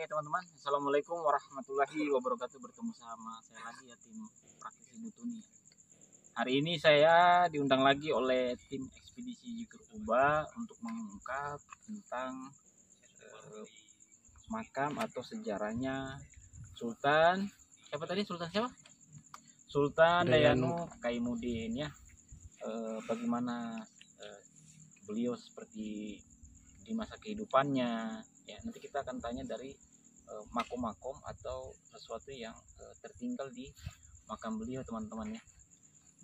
Oke teman-teman, Assalamualaikum warahmatullahi wabarakatuh. Bertemu sama saya lagi ya, tim praktisi Butuni. Hari ini saya diundang lagi oleh tim ekspedisi Kuba untuk mengungkap tentang makam atau sejarahnya Sultan siapa tadi? Sultan siapa? Sultan Dayanu Kaimuddin ya. Bagaimana beliau seperti di masa kehidupannya ya. Nanti kita akan tanya dari makom-makom atau sesuatu yang tertinggal di makam beliau teman-teman ya.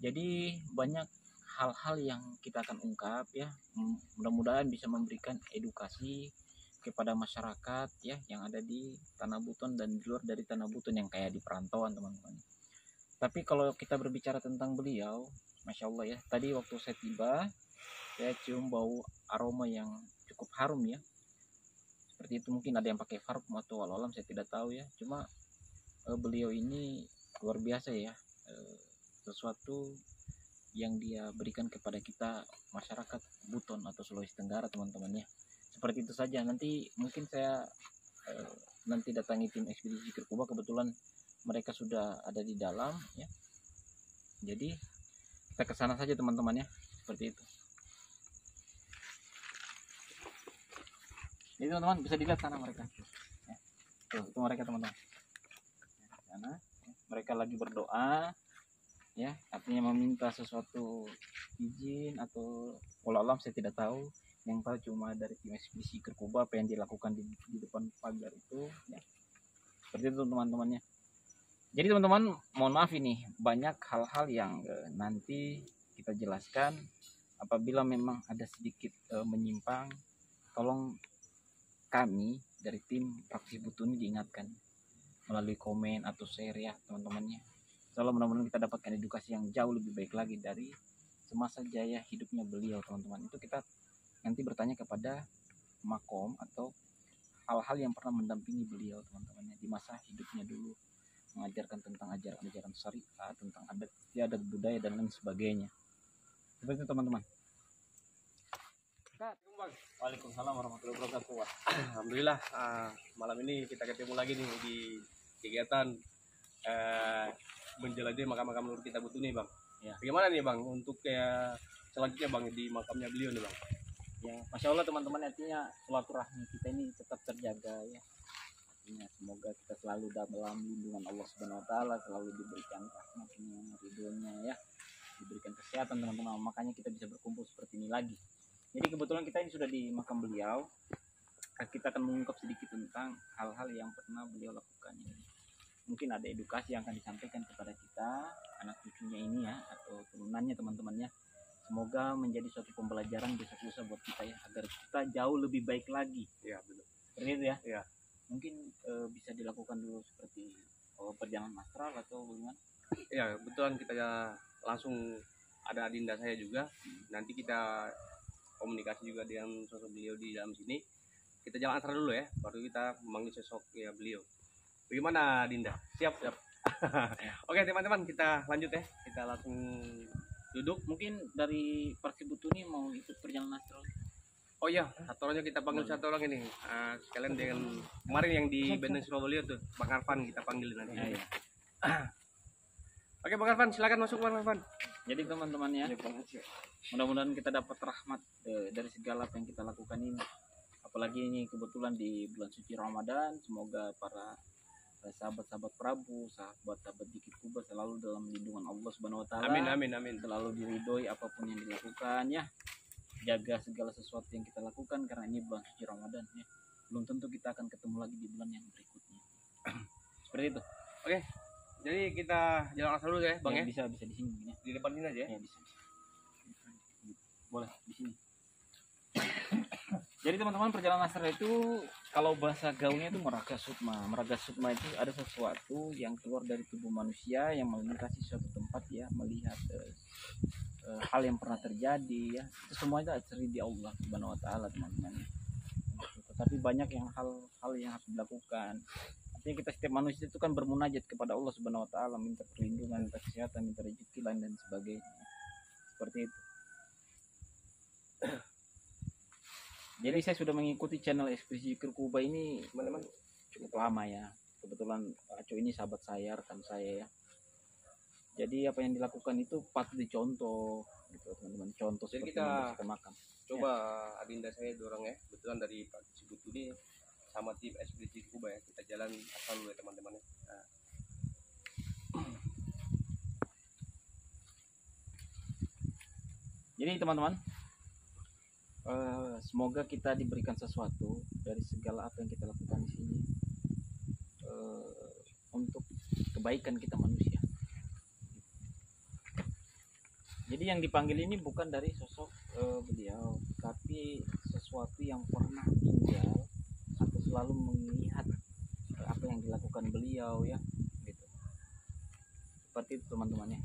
Jadi banyak hal-hal yang kita akan ungkap ya, mudah-mudahan bisa memberikan edukasi kepada masyarakat ya yang ada di Tanah Buton dan di luar dari Tanah Buton yang kayak di perantauan teman-teman. Tapi kalau kita berbicara tentang beliau, Masya Allah ya, tadi waktu saya tiba saya cium bau aroma yang cukup harum ya. Seperti itu, mungkin ada yang pakai parfum atau walau saya tidak tahu ya. Cuma beliau ini luar biasa ya, sesuatu yang dia berikan kepada kita masyarakat Buton atau Sulawesi Tenggara teman-teman ya. Seperti itu saja. Nanti mungkin saya nanti datangi tim ekspedisi Kuba, kebetulan mereka sudah ada di dalam ya. Jadi kita ke sana saja teman-teman ya. Seperti itu. Jadi teman-teman bisa dilihat sana mereka ya. Tuh, itu mereka teman-teman sana ya. Mereka lagi berdoa ya, artinya meminta sesuatu izin atau walau saya tidak tahu. Yang tahu cuma dari tim ekspedisi Kuba apa yang dilakukan di depan pagar itu ya. Seperti itu teman-temannya. Jadi teman-teman mohon maaf ini banyak hal-hal yang nanti kita jelaskan. Apabila memang ada sedikit menyimpang, tolong kami dari tim praktisi Butuni diingatkan melalui komen atau share ya teman-temannya. Insyaallah mudah-mudahan kita dapatkan edukasi yang jauh lebih baik lagi dari semasa jaya hidupnya beliau teman-teman. Itu kita nanti bertanya kepada makom atau hal-hal yang pernah mendampingi beliau teman-temannya di masa hidupnya dulu, mengajarkan tentang ajaran-ajaran syariat, tentang adat istiadat, budaya dan lain sebagainya. Seperti itu teman-teman. Waalaikumsalam warahmatullahi wabarakatuh. Alhamdulillah malam ini kita ketemu lagi nih di kegiatan menjelajahi makam-makam leluhur kita Butuni bang. Ya. Bagaimana nih bang untuk selanjutnya bang di makamnya beliau nih bang? Ya, Masya Allah teman-teman, artinya silaturahmi kita ini tetap terjaga ya. Artinya semoga kita selalu dalam lindungan Allah Subhanahu Wa Taala, selalu diberikan rahmatnya, ridhonya ya, diberikan kesehatan teman-teman. Makanya kita bisa berkumpul seperti ini lagi. Jadi kebetulan kita ini sudah di makam beliau. Kita akan mengungkap sedikit tentang hal-hal yang pernah beliau lakukan ini. Mungkin ada edukasi yang akan disampaikan kepada kita, anak cucunya ini ya, atau turunannya teman-temannya. Semoga menjadi suatu pembelajaran besok lusa buat kita ya, agar kita jauh lebih baik lagi. Iya betul. Seperti itu ya. Iya. Mungkin bisa dilakukan dulu seperti perjalanan astral atau bagaimana? Iya betulan, kita langsung ada adinda saya juga. Nanti kita komunikasi juga dengan sosok beliau di dalam sini. Kita jalan asal dulu ya, baru kita memanggil sosok ya beliau. Bagaimana Dinda? Siap. Oke teman-teman, kita lanjut ya. Kita langsung duduk. Mungkin dari Praktisi Butuni mau ikut perjalanan astral. Oh iya, satu orangnya kita panggil satu orang ini. Sekalian dengan kemarin yang di Benteng Surabaya tuh, Bang Arfan kita panggil nanti. Ya. Oke Bang Arfan, silakan masuk Bang Arfan. Jadi teman-teman ya, mudah-mudahan kita dapat rahmat dari segala apa yang kita lakukan ini. Apalagi ini kebetulan di bulan suci Ramadan, semoga para sahabat-sahabat Prabu, sahabat-sahabat Dikit Kuba selalu dalam lindungan Allah Subhanahu Wa Taala. Amin amin amin. Selalu diridhoi apapun yang dilakukan ya. Jaga segala sesuatu yang kita lakukan karena ini bulan suci Ramadan ya. Belum tentu kita akan ketemu lagi di bulan yang berikutnya. Seperti itu. Oke. Jadi kita jalan asal dulu ya, Bang ya. Bisa di sini ya. Di depan sini aja ya. Ya bisa. Boleh di sini. Jadi teman-teman, perjalanan astral itu kalau bahasa gaulnya itu meraga sukma. Meraga sukma itu ada sesuatu yang keluar dari tubuh manusia yang melintasi suatu tempat ya, melihat hal yang pernah terjadi ya. Itu semua itu asri di Allah Subhanahu Wa Taala teman-teman. Tetapi banyak yang hal yang harus dilakukan. Artinya kita setiap manusia itu kan bermunajat kepada Allah Subhanahu Wa Taala, minta perlindungan, minta kesehatan, minta rezeki lain dan sebagainya. Seperti itu. Jadi saya sudah mengikuti channel ekspedisi Kuba ini cukup lama ya. Kebetulan Aco ini sahabat saya, rekan saya ya. Jadi apa yang dilakukan itu patut dicontoh gitu teman-teman. Contoh Jadi seperti kita membersihkan makam. coba adinda saya dorong ya, kebetulan dari Pak Cibutu ini sama tim ekspedisi Kuba ya, kita jalan asal dulu ya teman-teman ya. Nah, jadi teman-teman, semoga kita diberikan sesuatu dari segala apa yang kita lakukan di sini untuk kebaikan kita manusia. Jadi yang dipanggil ini bukan dari sosok beliau, tapi sesuatu yang pernah tinggal atau selalu melihat apa yang dilakukan beliau ya, gitu. Seperti itu teman-teman ya.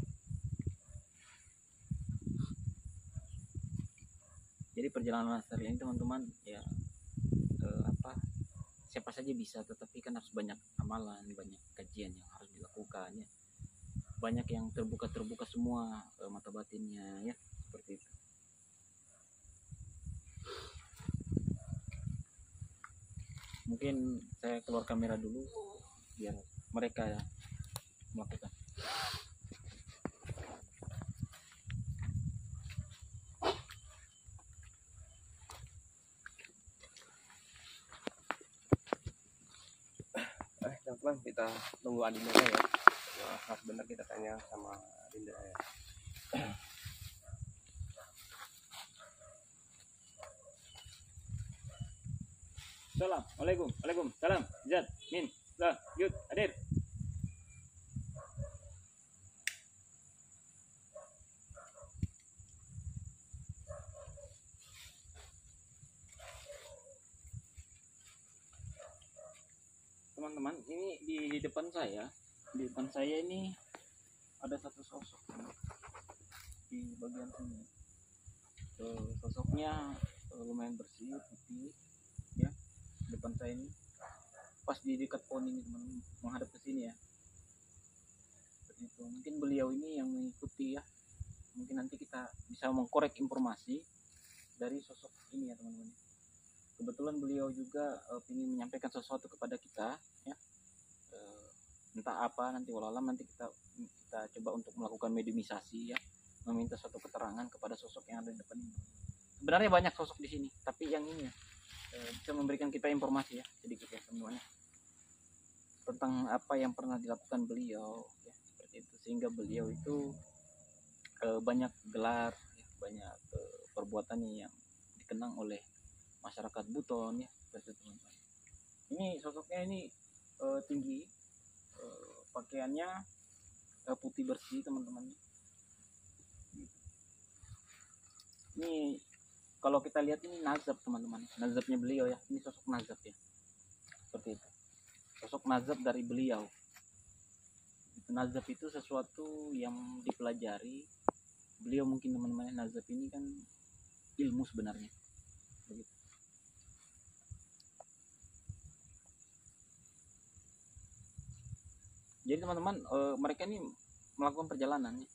Jadi perjalanan lestari ini teman-teman ya, siapa saja bisa, tetapi kan harus banyak amalan, banyak kajian yang harus dilakukan ya. Banyak yang terbuka semua mata batinnya ya, seperti itu. Mungkin saya keluar kamera dulu biar mereka ya melakukan. teman-teman kita tunggu adinda ya. Nah, sebentar kita tanya sama adinda ya. Assalamualaikum. Waalaikumsalam. Zat, Min, Lah, Yud, hadir. Teman-teman, ini di depan saya ini ada satu sosok di bagian sini. Sosoknya lumayan bersih, putih ya. Depan saya ini pas di dekat pohon ini teman-teman, menghadap ke sini ya. Seperti itu. Mungkin beliau ini yang mengikuti ya. Mungkin nanti kita bisa mengkorek informasi dari sosok ini ya teman-teman. Kebetulan beliau juga ingin menyampaikan sesuatu kepada kita ya. Entah apa nanti walalam nanti kita coba untuk melakukan mediumisasi ya, meminta suatu keterangan kepada sosok yang ada di depan ini. Sebenarnya banyak sosok di sini, tapi yang ini ya bisa memberikan kita informasi ya sedikit ya semuanya tentang apa yang pernah dilakukan beliau ya, seperti itu. Sehingga beliau itu banyak gelar ya, banyak perbuatannya yang dikenang oleh masyarakat Buton ya, seperti itu teman-teman. Ini sosoknya ini tinggi, pakaiannya putih bersih teman-teman. Ini kalau kita lihat ini nazab teman-teman, nazabnya beliau ya, ini sosok nazab ya, seperti itu. Sosok nazab dari beliau. Nazab itu sesuatu yang dipelajari beliau, mungkin teman-teman. Nazab ini kan ilmu sebenarnya, begitu. Jadi teman-teman, mereka ini melakukan perjalanan ya.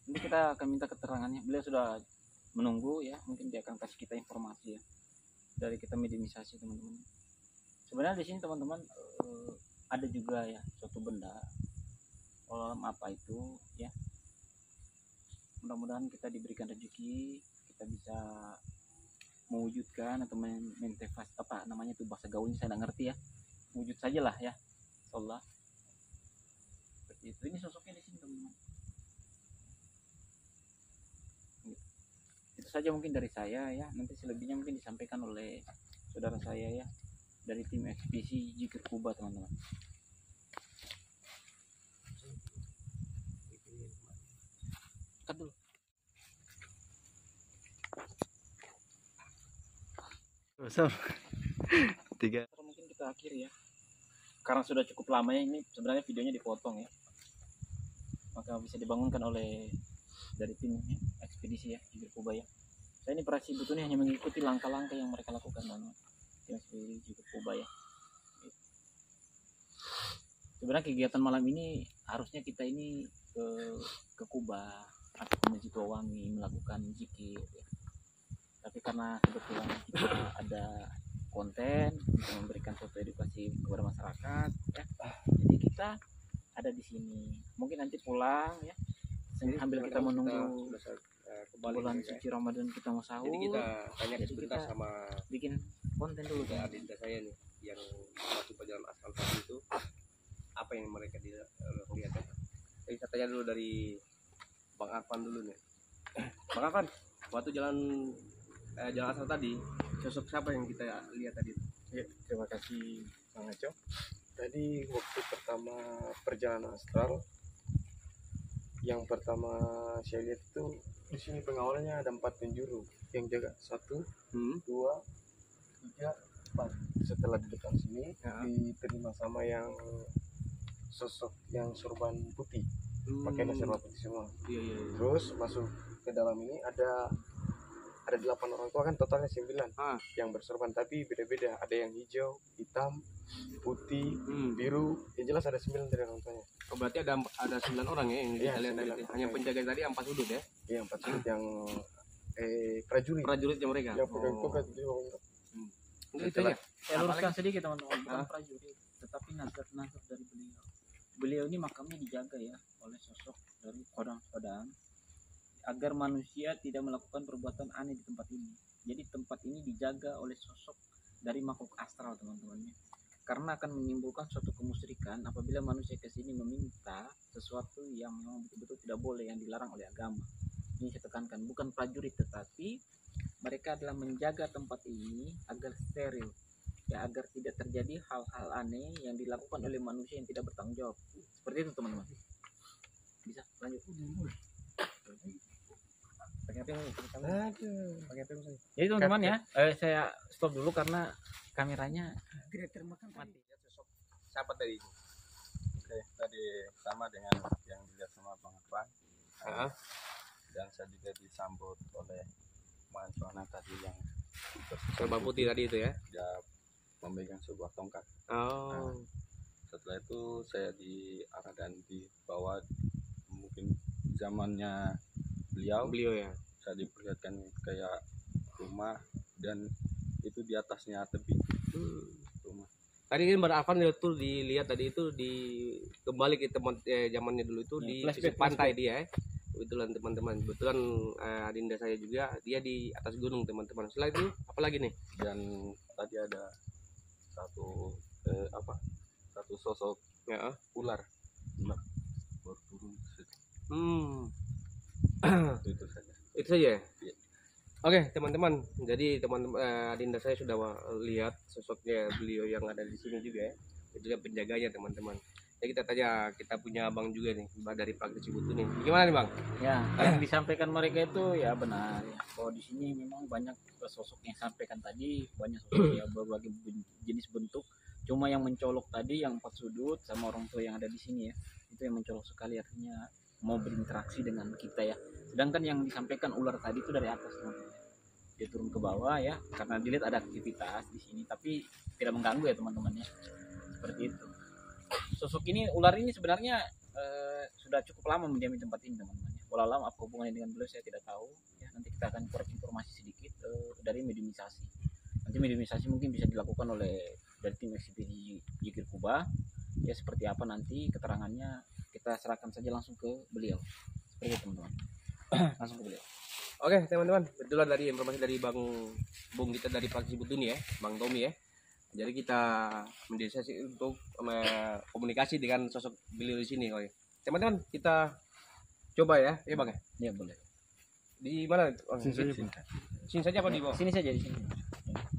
Nanti kita akan minta keterangannya. Beliau sudah menunggu ya, mungkin dia akan kasih kita informasi ya dari kita mediumisasi teman-teman. Sebenarnya di sini teman-teman ada juga ya suatu benda, apa itu ya. Mudah-mudahan kita diberikan rezeki, kita bisa mewujudkan atau mentefas apa namanya itu bahasa gaulnya saya nggak ngerti ya. Wujud sajalah ya, insyaallah. Seperti itu. Ini sosoknya di sini teman-teman. Itu saja mungkin dari saya ya. Nanti selebihnya mungkin disampaikan oleh saudara saya ya dari tim ekspedisi Zikir Kuba teman-teman. Cut dulu. Tiga. Mungkin kita akhiri ya. Karena sudah cukup lama ya, ini sebenarnya videonya dipotong ya. Maka bisa dibangunkan oleh dari tim ekspedisi ya Zikir Kuba ya. Saya ini Praksi Butu ini hanya mengikuti langkah-langkah yang mereka lakukan dengan tim ekspedisi Zikir Kuba ya. Sebenarnya kegiatan malam ini harusnya kita ini ke Kuba atau ke Masjid Wangi melakukan zikir ya. Tapi karena kebetulan kita ada konten, bisa memberikan suatu edukasi kepada masyarakat ya. Jadi kita ada di sini. Mungkin nanti pulang ya. Sambil kita menunggu kembali bulan mereka, ya. suci Ramadan kita mau sahur. Jadi kita tanya Jadi sebentar kita sama bikin konten dulu juga kan. adinda saya nih yang masuk perjalanan aspal tadi itu apa yang mereka lihat ya. Jadi saya tanya dulu dari Bang Arfan dulu nih. Bang Arfan, waktu jalan asal tadi sosok siapa yang kita lihat tadi? Ya, terima kasih Bang Aco. Tadi waktu pertama perjalanan astral, yang pertama saya lihat itu di sini pengawalnya ada 4 penjuru yang jaga 1, 2, 3, 4. Setelah di depan sini diterima sama yang sosok yang sorban putih, pakainya serba putih semua. Iya. Terus masuk ke dalam ini ada 8 orang tua, kan totalnya 9 yang bersorban, tapi beda-beda, ada yang hijau, hitam, putih, biru, yang jelas ada 9 dari orang tuanya. Oh, berarti ada 9 orang ya yang Iya, kita lihat tadi. 9 Hanya orang. penjaga tadi 4 sudut ya. Iya, 4 sudut yang prajuritnya mereka. Yang Pegang oh. tongkat di bawah. Itu ya. Saya luruskan sedikit teman-teman, bukan Hah? prajurit, tetapi nazar-nazar dari beliau. Beliau ini makamnya dijaga ya oleh sosok dari Kodang agar manusia tidak melakukan perbuatan aneh di tempat ini. Jadi tempat ini dijaga oleh sosok dari makhluk astral teman-temannya. Karena akan menimbulkan suatu kemusyrikan apabila manusia ke sini meminta sesuatu yang memang betul-betul tidak boleh, yang dilarang oleh agama. Ini saya tekankan, bukan prajurit, tetapi mereka adalah menjaga tempat ini agar steril, ya, agar tidak terjadi hal-hal aneh yang dilakukan oleh manusia yang tidak bertanggung jawab. Seperti itu teman-teman. Bisa lanjut. Jadi teman-teman ya, saya stop dulu karena kameranya tidak termakan mati. Sosok siapa tadi? Oke, tadi sama dengan yang dilihat sama Bang Arfan. Dan saya juga disambut oleh Mancuana tadi yang Serba putih tadi itu ya. dia memegang sebuah tongkat. Oh. Setelah itu saya diarah dan dibawa, mungkin zamannya beliau ya. saya diperlihatkan kayak rumah, dan itu di atasnya tebing rumah. Tadi kan Bang Arfan itu dilihat tadi itu kembali ke teman zamannya dulu itu Ya, di flashback, pantai dia ya. Kebetulan teman-teman, kebetulan adinda saya juga dia di atas gunung teman-teman. Setelah itu apa lagi nih? Dan tadi ada satu sosok Ya. ular baru turun ke situ. Itu saja. Itu saja ya? Iya. Oke teman-teman, jadi teman-teman adinda saya sudah lihat sosoknya beliau yang ada di sini juga ya. Itu juga penjaganya teman-teman. Ya kita tanya, kita punya abang juga nih, Mbak dari Praktek Cibutu nih. Gimana nih bang? Ya, yang disampaikan mereka itu ya benar ya. Bahwa di sini memang banyak sosok yang sampaikan tadi, banyak sosok ya berbagai jenis bentuk. Cuma yang mencolok tadi yang 4 sudut sama orang tua yang ada di sini ya, itu yang mencolok sekali, artinya mau berinteraksi dengan kita ya. Sedangkan yang disampaikan ular tadi itu dari atas teman-teman. Dia turun ke bawah ya, karena dilihat ada aktivitas di sini, tapi tidak mengganggu ya teman-teman ya. Seperti itu. Sosok ini, ular ini sebenarnya sudah cukup lama mendiami tempat ini teman-teman. Walau lama apa hubungannya dengan beliau saya tidak tahu. Ya, nanti kita akan korek informasi sedikit dari mediumisasi. Nanti mediumisasi mungkin bisa dilakukan oleh dari tim ekspedisi Jikir Kuba. Ya seperti apa nanti keterangannya kita serahkan saja langsung ke beliau. Seperti itu teman-teman. Langsung ke beliau. Oke teman-teman, betulan dari informasi dari Bung kita dari Praktek Cibutu nih ya, Bang Tommy ya. Jadi kita mendiskusi untuk komunikasi dengan sosok beliau di sini, oke. Teman-teman, kita coba ya, ya bang ya. Ya boleh. Di mana? Sini saja apa di bawah? Sini saja di sini.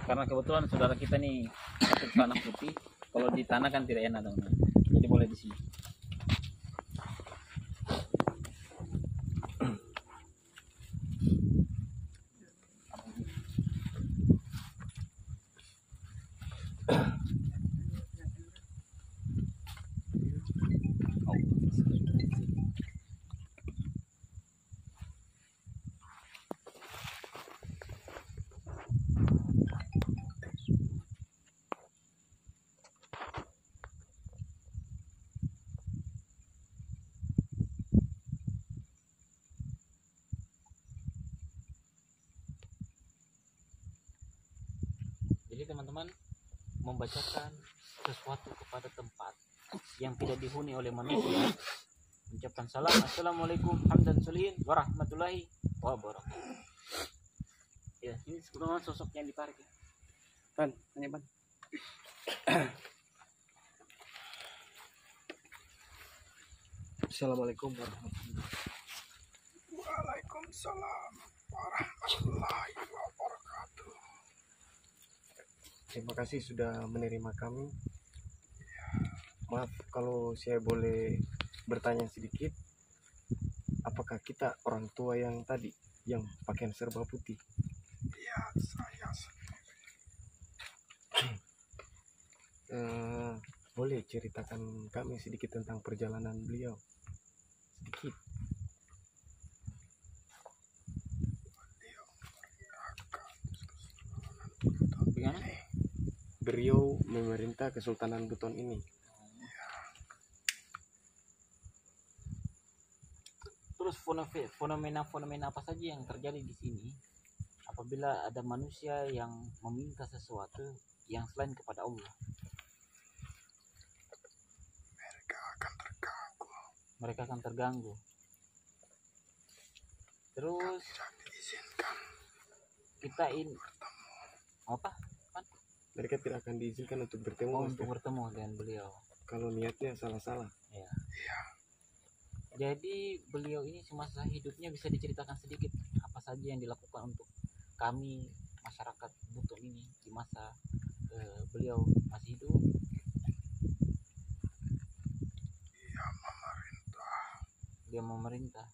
Karena kebetulan saudara kita nih satu tanah putih. Kalau di tanah kan tidak enak teman-teman. Jadi boleh di sini. Jadi teman-teman membacakan sesuatu kepada tempat yang tidak dihuni oleh manusia, mengucapkan salam, assalamualaikum hamdan solihin warahmatullahi wabarakatuh. Ya, ini sebetulnya sosok yang ditarik ya. Ban, tanya Ban. Assalamualaikum warahmatullahi wabarakatuh. Waalaikumsalam warahmatullahi wabarakatuh. Terima kasih sudah menerima kami. Maaf kalau saya boleh bertanya sedikit, apakah kita orang tua yang tadi yang pakaian serba putih? Iya, saya sendiri. Boleh ceritakan kami sedikit tentang perjalanan beliau? Sedikit. Bagaimana? Beliau memerintah Kesultanan Buton ini. Terus fenomena apa saja yang terjadi di sini apabila ada manusia yang meminta sesuatu yang selain kepada Allah? Mereka akan terganggu. Terus kita ini apa? Mereka tidak akan diizinkan untuk bertemu, Untuk bertemu dengan beliau. kalau niatnya salah-salah. Ya. Jadi beliau ini semasa hidupnya bisa diceritakan sedikit apa saja yang dilakukan untuk kami masyarakat Buton ini di masa beliau masih hidup. Dia memerintah.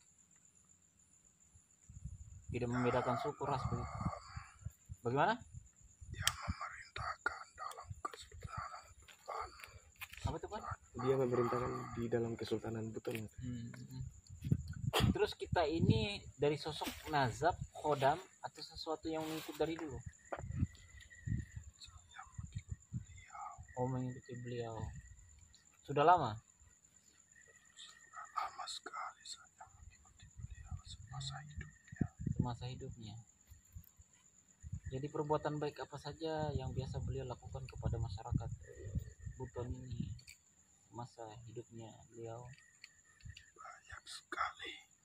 Tidak membedakan suku ras begitu. Bagaimana? Dia memerintahkan dalam Kesultanan Buton. Apa itu Pak? Dia memerintahkan di dalam Kesultanan Buton. Terus kita ini dari sosok nazab, khodam atau sesuatu yang mengikut dari dulu? Oh, mengikuti beliau. Sudah lama? Lama sekali saya mengikuti beliau Semasa hidupnya. Jadi perbuatan baik apa saja yang biasa beliau lakukan kepada masyarakat Buton ini masa hidupnya beliau?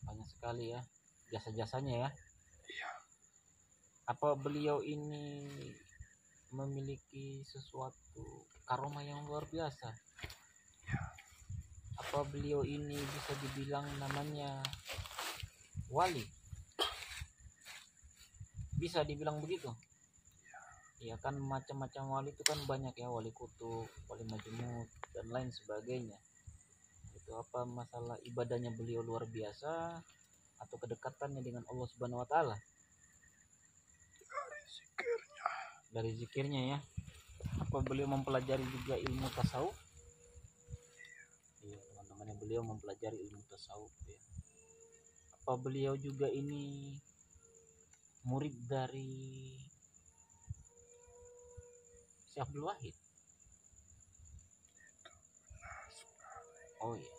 Banyak sekali ya jasa-jasanya ya. Iya. Apa beliau ini memiliki sesuatu karomah yang luar biasa? Ya. Apa beliau ini bisa dibilang namanya wali? Bisa dibilang begitu? Ya kan macam-macam wali itu kan banyak ya, wali kutub, wali majmud dan lain sebagainya. Itu apa masalah ibadahnya beliau luar biasa atau kedekatannya dengan Allah Subhanahu wa taala? Dari zikirnya ya. Apa beliau mempelajari juga ilmu tasawuf? Iya, teman-teman, beliau mempelajari ilmu tasawuf ya. Apa beliau juga ini murid dari Syekh Abdul Wahid? Oh iya,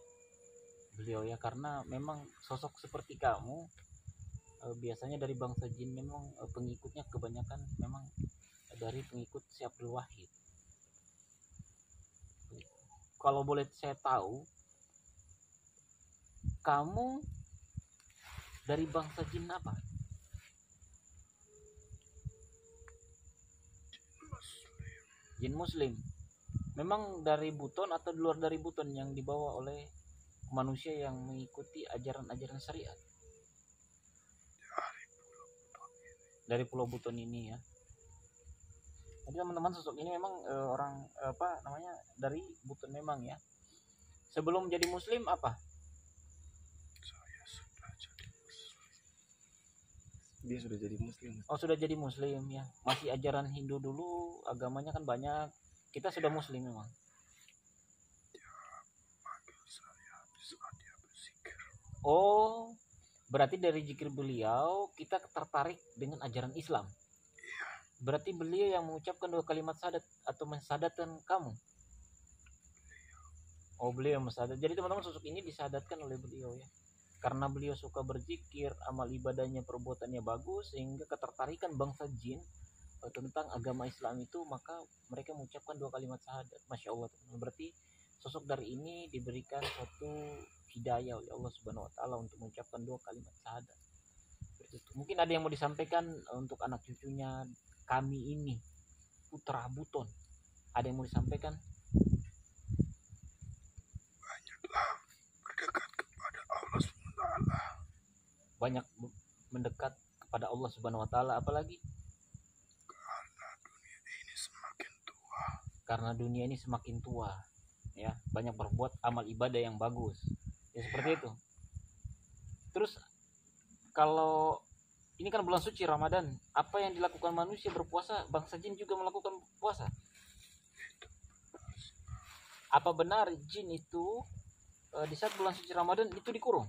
beliau ya, karena memang sosok seperti kamu biasanya dari bangsa jin memang pengikutnya kebanyakan memang dari pengikut Syekh Abdul Wahid. Kalau boleh saya tahu, kamu dari bangsa jin apa? Jin Muslim. Memang dari Buton atau di luar dari Buton yang dibawa oleh manusia yang mengikuti ajaran-ajaran syariat? Dari Pulau Buton ini ya. Jadi teman-teman, sosok ini memang orang apa namanya, dari Buton memang ya. Sebelum jadi Muslim apa? Dia sudah jadi Muslim. Oh, sudah jadi Muslim ya. Masih ajaran Hindu dulu, agamanya kan banyak. Kita sudah Muslim memang. Oh, berarti dari zikir beliau kita tertarik dengan ajaran Islam. Berarti beliau yang mengucapkan 2 kalimat syahadat atau mensadatkan kamu. Oh, beliau yang mensadat. Jadi teman-teman, sosok ini disadatkan oleh beliau ya. Karena beliau suka berzikir, amal ibadahnya, perbuatannya bagus, sehingga ketertarikan bangsa jin tentang agama Islam itu, maka mereka mengucapkan 2 kalimat syahadat. Masya Allah, teman-teman. Berarti sosok dari ini diberikan suatu hidayah oleh Allah Subhanahu Wa Taala untuk mengucapkan 2 kalimat syahadat. Itu. Mungkin ada yang mau disampaikan untuk anak cucunya kami ini, putra Buton. Ada yang mau disampaikan? Banyaklah berdekat kepada Allah SWT. Banyak mendekat kepada Allah Subhanahu Wa Taala. Apalagi? Karena dunia ini semakin tua. Ya, banyak berbuat amal ibadah yang bagus. Ya seperti itu. Terus kalau ini kan bulan suci Ramadan, apa yang dilakukan manusia berpuasa, bangsa jin juga melakukan puasa. Apa benar jin itu di saat bulan suci Ramadan itu dikurung?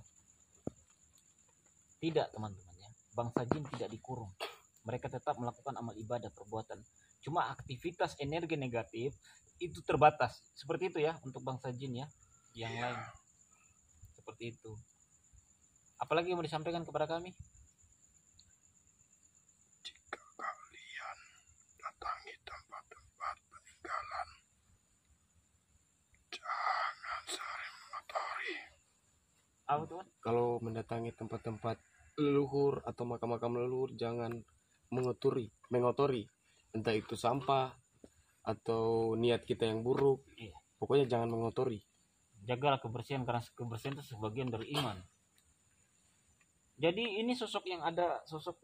Tidak, teman-teman ya. Bangsa jin tidak dikurung. Mereka tetap melakukan amal ibadah, perbuatan. Cuma aktivitas energi negatif itu terbatas. Seperti itu ya untuk bangsa jin ya. Yang lain seperti itu. Apalagi yang mau disampaikan kepada kami? Jika kalian datangi tempat-tempat peninggalan, jangan sering mengotori. Apa tuan? Kalau mendatangi tempat-tempat leluhur atau makam-makam leluhur, jangan mengotori. Entah itu sampah atau niat kita yang buruk. Iya. Pokoknya jangan mengotori. Jagalah kebersihan, karena kebersihan itu sebagian dari iman. Jadi ini sosok yang ada, sosok